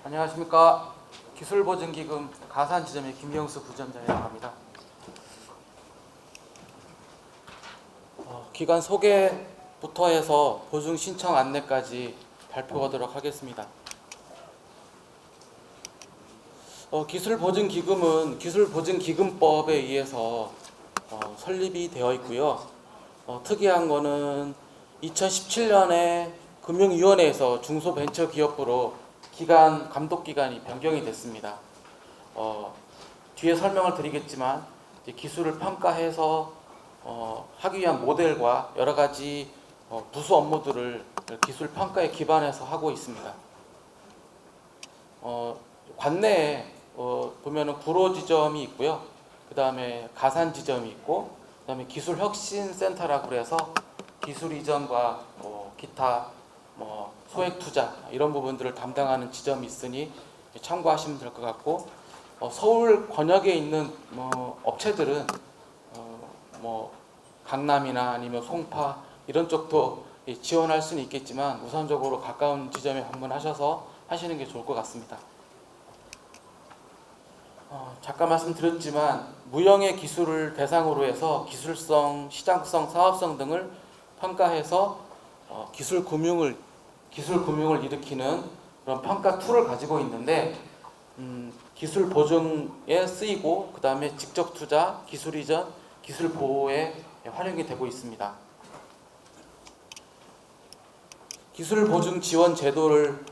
안녕하십니까. 기술보증기금 가산지점의 김경수 부점장이라고 합니다. 기관 소개부터 해서 보증 신청 안내까지 발표하도록 하겠습니다. 기술보증기금은 기술보증기금법에 의해서 설립이 되어 있고요. 특이한 거는 2017년에 금융위원회에서 중소벤처기업부로 기관 감독기관이 변경이 됐습니다. 뒤에 설명을 드리겠지만 기술을 평가해서 하기 위한 모델과 여러 가지 부수 업무들을 기술 평가에 기반해서 하고 있습니다. 관내에 보면은 구로 지점이 있고요. 그 다음에 가산 지점이 있고, 그 다음에 기술혁신센터라고 그래서 기술 이전과 기타 소액 투자 이런 부분들을 담당하는 지점이 있으니 참고하시면 될 것 같고, 서울 권역에 있는 업체들은 강남이나 아니면 송파 이런 쪽도 지원할 수는 있겠지만 우선적으로 가까운 지점에 방문하셔서 하시는 게 좋을 것 같습니다. 잠깐 말씀드렸지만 무형의 기술을 대상으로 해서 기술성, 시장성, 사업성 등을 평가해서 기술 금융을 일으키는 그런 평가 툴을 가지고 있는데, 기술 보증에 쓰이고 그 다음에 직접 투자, 기술 이전, 기술 보호에 활용이 되고 있습니다. 기술 보증 지원 제도를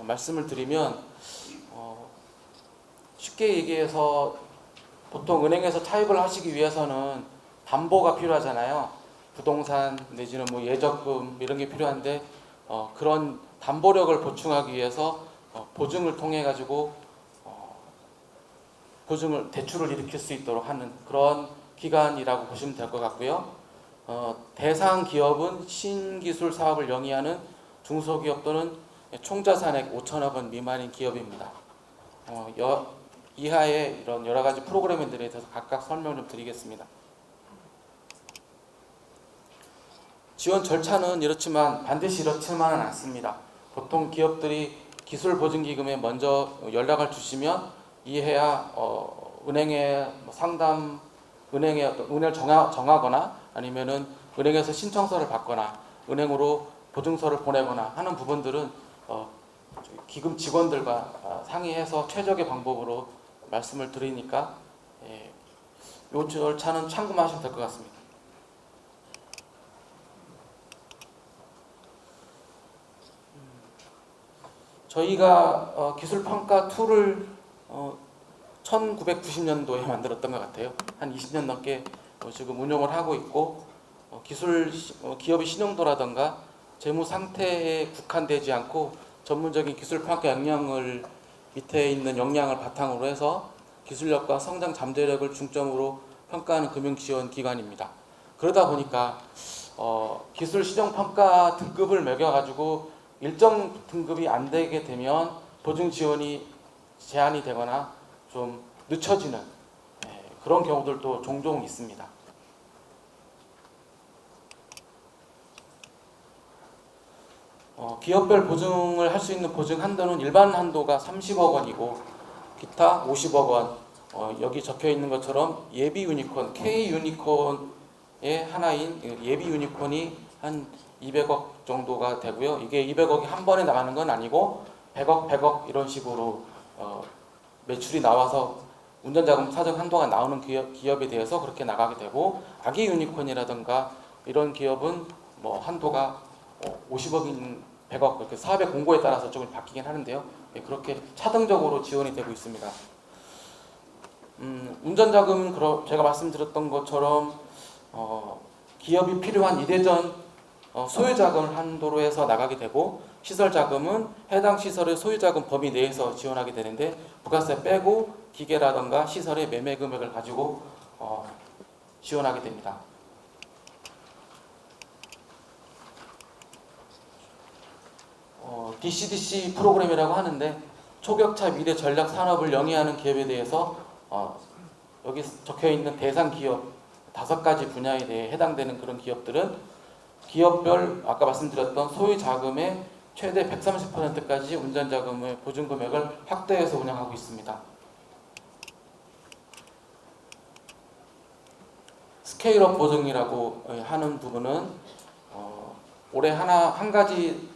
말씀을 드리면, 쉽게 얘기해서 보통 은행에서 차입을 하시기 위해서는 담보가 필요하잖아요. 부동산 내지는 예적금 이런 게 필요한데, 그런 담보력을 보충하기 위해서 보증을 통해 가지고 대출을 일으킬 수 있도록 하는 그런 기관이라고 보시면 될 것 같고요. 대상 기업은 신기술 사업을 영위하는 중소기업 또는 총자산액 5천억 원 미만인 기업입니다. 이하의 이런 여러 가지 프로그램들에 대해서 각각 설명을 좀 드리겠습니다. 지원 절차는 이렇지만 반드시 이렇지만은 않습니다. 보통 기업들이 기술보증기금에 먼저 연락을 주시면 이해야 은행에 상담, 은행을 정하거나 아니면은 은행에서 신청서를 받거나 은행으로 보증서를 보내거나 하는 부분들은 기금 직원들과 상의해서 최적의 방법으로 말씀을 드리니까 이 절차는 참고하시면 될 것 같습니다. 저희가 기술평가 툴을 1990년도에 만들었던 것 같아요. 한 20년 넘게 지금 운영을 하고 있고, 기업의 신용도라든가 재무 상태에 국한되지 않고 전문적인 기술평가 역량을 밑에 있는 역량을 바탕으로 해서 기술력과 성장 잠재력을 중점으로 평가하는 금융지원기관입니다. 그러다 보니까 기술 신용평가 등급을 매겨가지고 일정 등급이 안 되게 되면 보증 지원이 제한이 되거나 좀 늦춰지는 그런 경우들도 종종 있습니다. 기업별 보증을 할 수 있는 보증 한도는 일반 한도가 30억 원이고 기타 50억 원, 여기 적혀 있는 것처럼 예비 유니콘, K 유니콘의 하나인 예비 유니콘이 한 200억 정도가 되고요. 이게 200억이 한 번에 나가는 건 아니고 100억 이런 식으로 매출이 나와서 운전자금 사정 한도가 나오는 기업에 대해서 그렇게 나가게 되고, 아기 유니콘이라든가 이런 기업은 한도가 50억인 100억 이렇게 사업의 공고에 따라서 조금 바뀌긴 하는데요. 그렇게 차등적으로 지원이 되고 있습니다. 운전자금은 제가 말씀드렸던 것처럼 기업이 필요한 이대전 소유자금을 한도로 해서 나가게 되고, 시설자금은 해당 시설의 소유자금 범위 내에서 지원하게 되는데 부가세 빼고 기계라든가 시설의 매매 금액을 가지고 지원하게 됩니다. DCDC 프로그램이라고 하는데 초격차 미래 전략 산업을 영위하는 기업에 대해서 여기 적혀있는 대상 기업 5가지 분야에 대해 해당되는 그런 기업들은 기업별 아까 말씀드렸던 소유 자금의 최대 130%까지 운전자금의 보증 금액을 확대해서 운영하고 있습니다. 스케일업 보증이라고 하는 부분은 올해 한 가지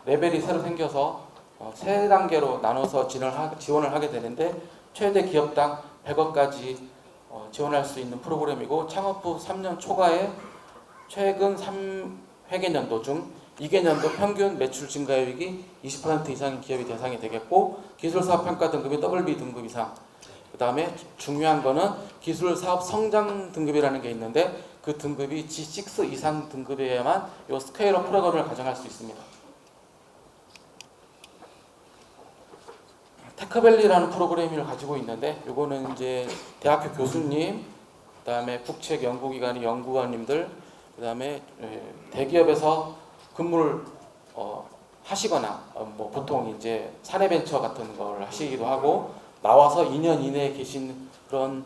레벨이 새로 생겨서 세 단계로 나눠서 지원을 하게 되는데 최대 기업당 100억까지 지원할 수 있는 프로그램이고 창업 후 3년 초과에 최근 3회계년도 중 2개년도 평균 매출 증가율이 20% 이상인 기업이 대상이 되겠고 기술사업 평가 등급이 WB 등급 이상, 그 다음에 중요한 거는 기술사업 성장 등급이라는 게 있는데 그 등급이 G6 이상 등급이어야만 이 스케일업 프로그램을 가정할 수 있습니다. 테크밸리라는 프로그램을 가지고 있는데 이거는 이제 대학교 교수님, 그 다음에 국책 연구기관의 연구원님들, 그 다음에 대기업에서 근무를 하시거나 뭐 보통 이제 사내벤처 같은 걸 하시기도 하고 나와서 2년 이내에 계신 그런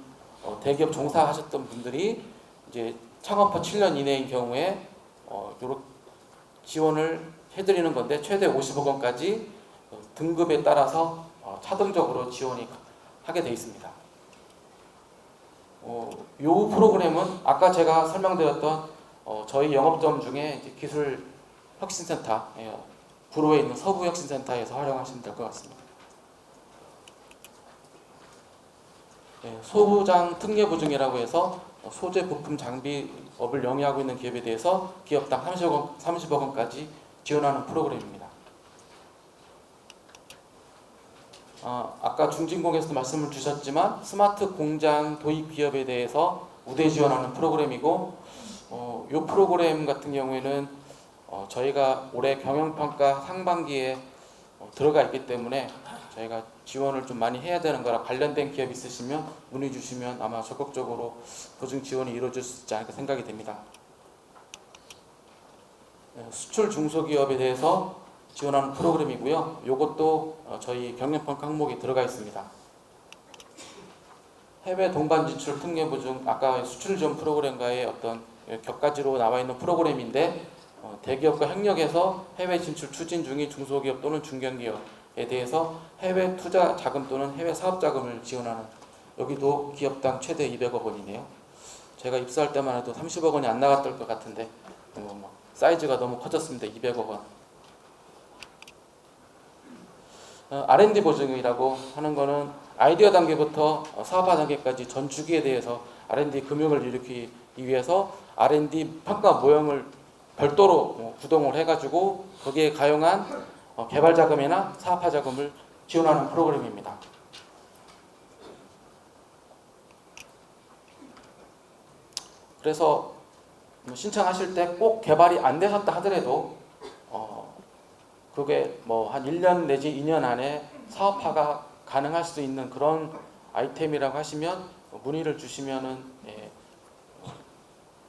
대기업 종사하셨던 분들이 이제 창업 후 7년 이내인 경우에 요렇게 지원을 해드리는 건데 최대 50억 원까지 등급에 따라서 차등적으로 지원이 하게 되어 있습니다. 이 프로그램은 아까 제가 설명드렸던 저희 영업점 중에 이제 기술혁신센터, 구로에 있는 서부혁신센터에서 활용하시면 될 것 같습니다. 소부장 특례보증이라고 해서 소재 부품 장비업을 영위하고 있는 기업에 대해서 기업당 30억 원까지 지원하는 프로그램입니다. 아까 중진공에서도 말씀을 주셨지만 스마트 공장 도입 기업에 대해서 우대 지원하는 프로그램이고 이 프로그램 같은 경우에는 저희가 올해 경영평가 상반기에 들어가 있기 때문에 저희가 지원을 좀 많이 해야 되는 거라 관련된 기업 있으시면 문의 주시면 아마 적극적으로 보증 지원이 이루어질 수 있지 않을까 생각이 됩니다. 수출 중소기업에 대해서 지원하는 프로그램이고요. 이것도 저희 경영평가 항목에 들어가 있습니다. 해외 동반 진출 특례 보증, 아까 수출 지원 프로그램과의 어떤 격가지로 나와 있는 프로그램인데 대기업과 협력해서 해외 진출 추진 중인 중소기업 또는 중견기업에 대해서 해외 투자 자금 또는 해외 사업 자금을 지원하는, 여기도 기업당 최대 200억 원이네요. 제가 입사할 때만 해도 30억 원이 안 나갔던 것 같은데 사이즈가 너무 커졌습니다. 200억 원. R&D 보증이라고 하는 거는 아이디어 단계부터 사업화 단계까지 전 주기에 대해서 R&D 금융을 일으키기 위해서 R&D 평가 모형을 별도로 구동을 해가지고 거기에 가용한 개발 자금이나 사업화 자금을 지원하는 프로그램입니다. 그래서 신청하실 때 꼭 개발이 안 되셨다 하더라도 그게 뭐 한 1년 내지 2년 안에 사업화가 가능할 수 있는 그런 아이템이라고 하시면 문의를 주시면은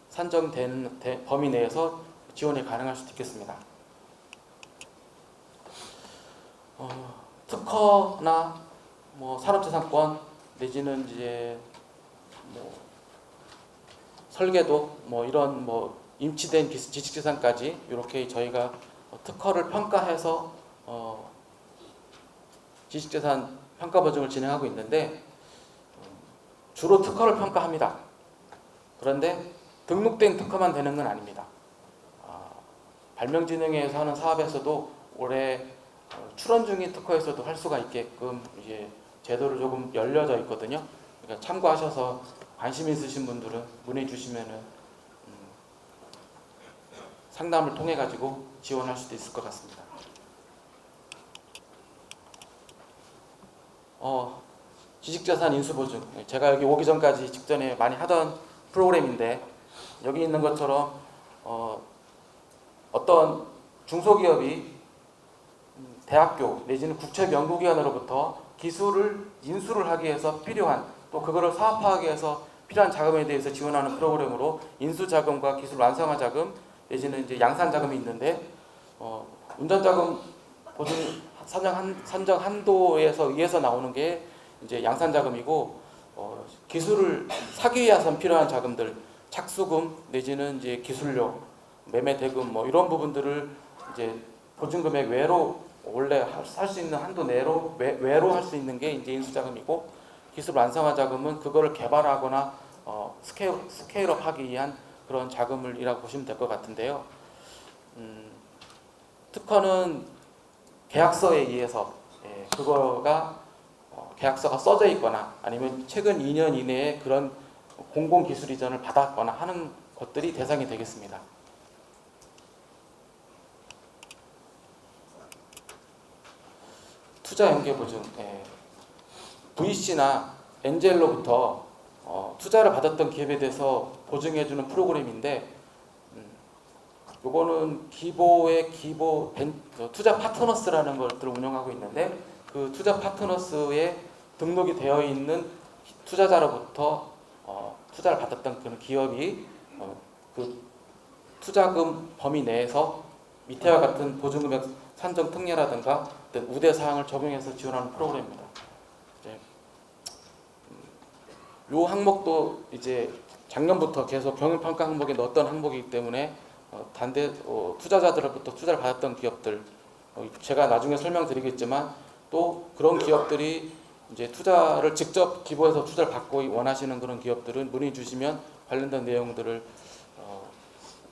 산정된 범위 내에서 지원이 가능할 수도 있겠습니다. 특허나 뭐 산업재산권 내지는 이제 뭐 설계도 뭐 이런 뭐 임치된 지식재산까지 이렇게 저희가 특허를 평가해서 지식재산 평가 보증을 진행하고 있는데 주로 특허를 평가합니다. 그런데 등록된 특허만 되는 건 아닙니다. 발명진흥회에서 하는 사업에서도 올해 출원 중인 특허에서도 할 수가 있게끔 이제 제도를 조금 열려져 있거든요. 그러니까 참고하셔서 관심 있으신 분들은 문의 주시면은 상담을 통해 가지고 지원할 수도 있을 것 같습니다. 지식재산 인수보증, 제가 여기 오기 전까지 직전에 많이 하던 프로그램인데 여기 있는 것처럼 어떤 중소기업이 대학교 내지는 국책연구기관으로부터 기술을 인수를 하기 위해서 필요한, 또 그거를 사업화하기 위해서 필요한 자금에 대해서 지원하는 프로그램으로 인수자금과 기술 완성화 자금 내지는 이제 양산자금이 있는데 운전자금 보증 산정 한도에서 의해서 나오는 게 이제 양산자금이고 기술을 사기 위해서 필요한 자금들, 착수금 내지는 이제 기술료, 매매 대금 뭐 이런 부분들을 이제 보증금액 외로 원래 할 수 있는 한도 내로 외로 할 수 있는 게 이제 인수자금이고, 기술 완성화 자금은 그거를 개발하거나 스케일업 하기 위한 그런 자금을이라고 보시면 될 것 같은데요. 특허는 계약서에 의해서 그거가 계약서가 써져 있거나 아니면 최근 2년 이내에 그런 공공기술 이전을 받았거나 하는 것들이 대상이 되겠습니다. 투자 연계 보증, VC나 엔젤로부터 투자를 받았던 기업에 대해서 보증해주는 프로그램인데, 요거는 기보 투자 파트너스라는 것들을 운영하고 있는데, 그 투자 파트너스에 등록이 되어 있는 투자자로부터 투자를 받았던 그런 기업이 그 투자금 범위 내에서 밑에와 같은 보증금액 산정 특례라든가 우대 사항을 적용해서 지원하는 프로그램입니다. 이 항목도 이제 작년부터 계속 경영평가 항목에 넣었던 항목이기 때문에 투자자들로부터 투자를 받았던 기업들, 제가 나중에 설명드리겠지만 또 그런 기업들이 이제 투자를 직접 기부해서 투자를 받고 원하시는 그런 기업들은 문의 주시면 관련된 내용들을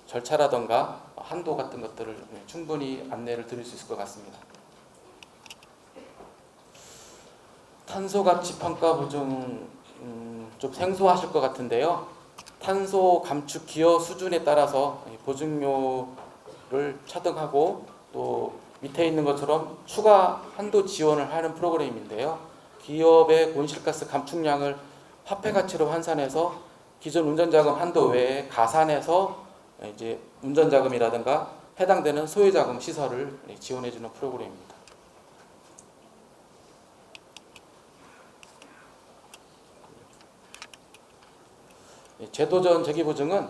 절차라던가 한도 같은 것들을 충분히 안내를 드릴 수 있을 것 같습니다. 탄소가치평가 보증 좀 생소하실 것 같은데요. 탄소 감축 기여 수준에 따라서 보증료를 차등하고 또 밑에 있는 것처럼 추가 한도 지원을 하는 프로그램인데요. 기업의 온실가스 감축량을 화폐 가치로 환산해서 기존 운전자금 한도 외에 가산해서 이제 운전자금이라든가 해당되는 소유자금 시설을 지원해주는 프로그램입니다. 제도전 재기보증은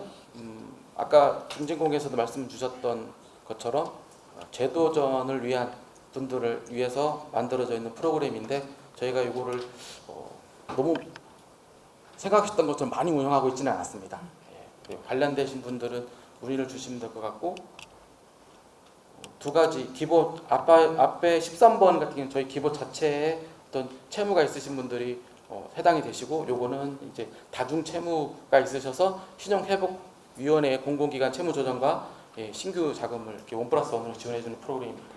아까 중진공에서도 말씀 주셨던 것처럼 제도전을 위한 분들을 위해서 만들어져 있는 프로그램인데, 저희가 이거를 너무 생각하셨던 것처럼 많이 운영하고 있지는 않았습니다. 관련되신 분들은 문의를 주시면 될 것 같고, 두 가지 기보 앞에 13번 같은 경우는 저희 기보 자체에 어떤 채무가 있으신 분들이 해당이 되시고, 요거는 이제 다중 채무가 있으셔서 신용회복위원회의 공공기관 채무조정과 신규 자금을 이렇게 1+1으로 지원해주는 프로그램입니다.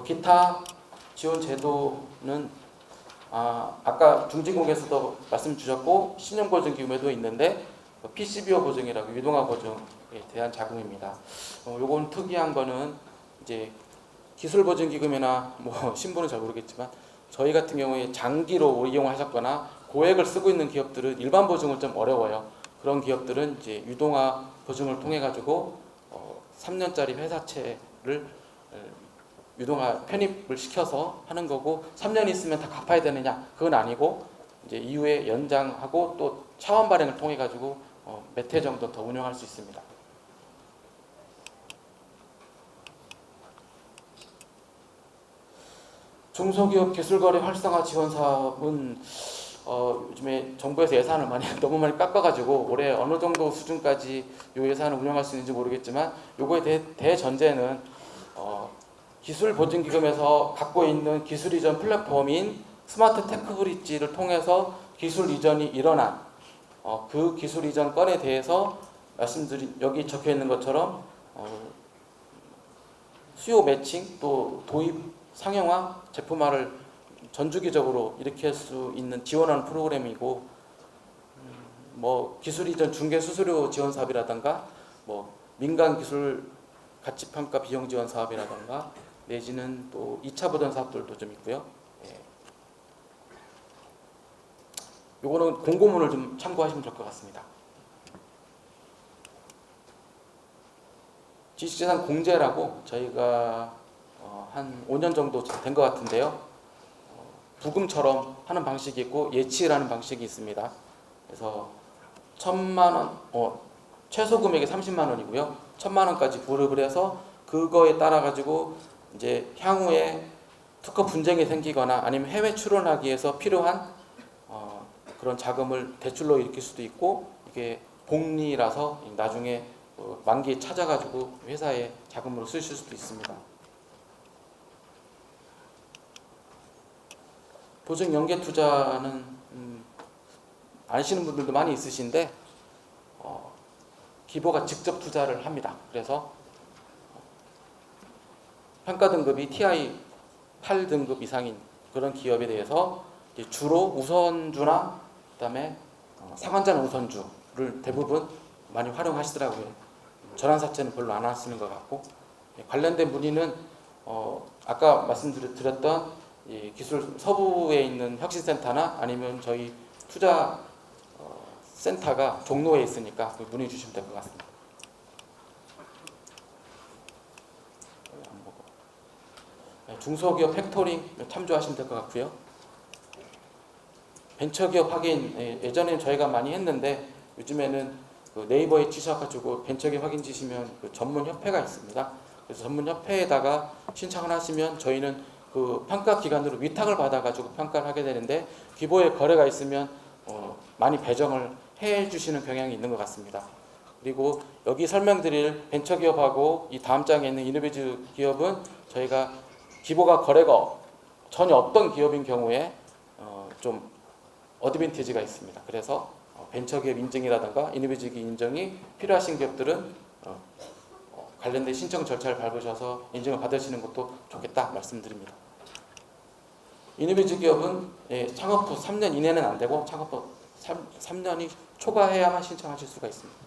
기타 지원 제도는 아까 중진공에서도 말씀 주셨고 신용보증기금에도 있는데 PCBO 보증이라고 유동화 보증에 대한 자금입니다. 요건 특이한 거는 이제 기술보증기금이나 뭐 신분은 잘 모르겠지만 저희 같은 경우에 장기로 이용하셨거나 고액을 쓰고 있는 기업들은 일반 보증은 좀 어려워요. 그런 기업들은 이제 유동화 보증을 통해 가지고 3년짜리 회사채를 유동화 편입을 시켜서 하는 거고, 3년 있으면 다 갚아야 되느냐? 그건 아니고 이제 이후에 연장하고 또 차원 발행을 통해 가지고 몇 해 정도 더 운영할 수 있습니다. 중소기업 기술거래 활성화 지원 사업은 요즘에 정부에서 예산을 너무 많이 깎아가지고 올해 어느 정도 수준까지 이 예산을 운영할 수 있는지 모르겠지만, 요거에 대전제는 기술보증기금에서 갖고 있는 기술 이전 플랫폼인 스마트 테크브릿지를 통해서 기술 이전이 일어난 그 기술 이전 건에 대해서 말씀드린 여기 적혀 있는 것처럼 수요 매칭 또 도입 상용화 제품화를 전주기적으로 일으킬 수 있는 지원하는 프로그램이고, 뭐 기술 이전 중개 수수료 지원 사업이라든가 뭐 민간 기술 가치 평가 비용 지원 사업이라든가 내지는 또 2차 보전 사업들도 좀 있고요. 요거는 공고문을 좀 참고하시면 될 것 같습니다. 지식재산 공제라고 저희가 한 5년 정도 된 것 같은데요. 부금처럼 하는 방식이 있고 예치라는 방식이 있습니다. 그래서 1,000만 원, 최소 금액이 30만 원이고요. 1,000만 원까지 부릅을 해서 그거에 따라 가지고 이제 향후에 특허 분쟁이 생기거나 아니면 해외 출원하기 위해서 필요한 그런 자금을 대출로 일으킬 수도 있고, 이게 복리라서 나중에 만기에 찾아가지고 회사에 자금으로 쓰실 수도 있습니다. 보증 연계 투자는 아시는 분들도 많이 있으신데 기보가 직접 투자를 합니다. 그래서 평가 등급이 TI 8등급 이상인 그런 기업에 대해서 주로 우선주나 그다음에 상환자는 우선주를 대부분 많이 활용하시더라고요. 전환사채는 별로 안 하시는 것 같고, 관련된 문의는 아까 말씀드렸던 이 기술 서부에 있는 혁신센터나 아니면 저희 투자 센터가 종로에 있으니까 문의 주시면 될 것 같습니다. 중소기업 팩토링 참조하시면 될 것 같고요. 벤처기업 확인, 예전에는 저희가 많이 했는데 요즘에는 네이버에 치셔가지고 벤처기업 확인 지시면 전문 협회가 있습니다. 그래서 전문 협회에다가 신청을 하시면 저희는 그 평가 기관으로 위탁을 받아가지고 평가를 하게 되는데, 기보에 거래가 있으면 많이 배정을 해주시는 경향이 있는 것 같습니다. 그리고 여기 설명드릴 벤처기업하고 이 다음 장에 있는 이노베이즈 기업은 저희가 기보가 거래가 전혀 없던 기업인 경우에 좀 어드밴티지가 있습니다. 그래서 벤처기업 인증이라든가 이노베이즈 인증이 필요하신 기업들은 관련된 신청 절차를 밟으셔서 인증을 받으시는 것도 좋겠다 말씀드립니다. 이노베이즈 기업은 창업 후 3년 이내는 안 되고 창업 후 3년이 초과해야만 신청하실 수가 있습니다.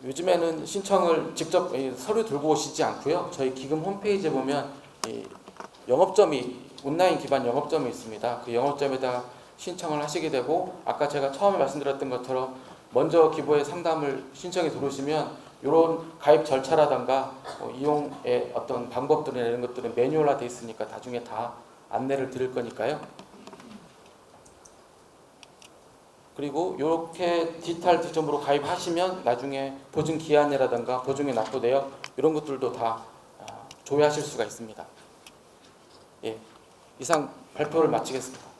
요즘에는 신청을 직접 서류 들고 오시지 않고요. 저희 기금 홈페이지에 보면 영업점이 온라인 기반 영업점이 있습니다. 그 영업점에다 신청을 하시게 되고, 아까 제가 처음에 말씀드렸던 것처럼 먼저 기부의 상담을 신청이 들어오시면 이런 가입 절차라든가 이용의 어떤 방법들이나 이런 것들은 매뉴얼화 되어 있으니까 나중에 다 안내를 드릴 거니까요. 그리고 이렇게 디지털 지점으로 가입하시면 나중에 보증 기한이라든가 보증의 납부 내역 이런 것들도 다 조회하실 수가 있습니다. 예, 이상 발표를 마치겠습니다.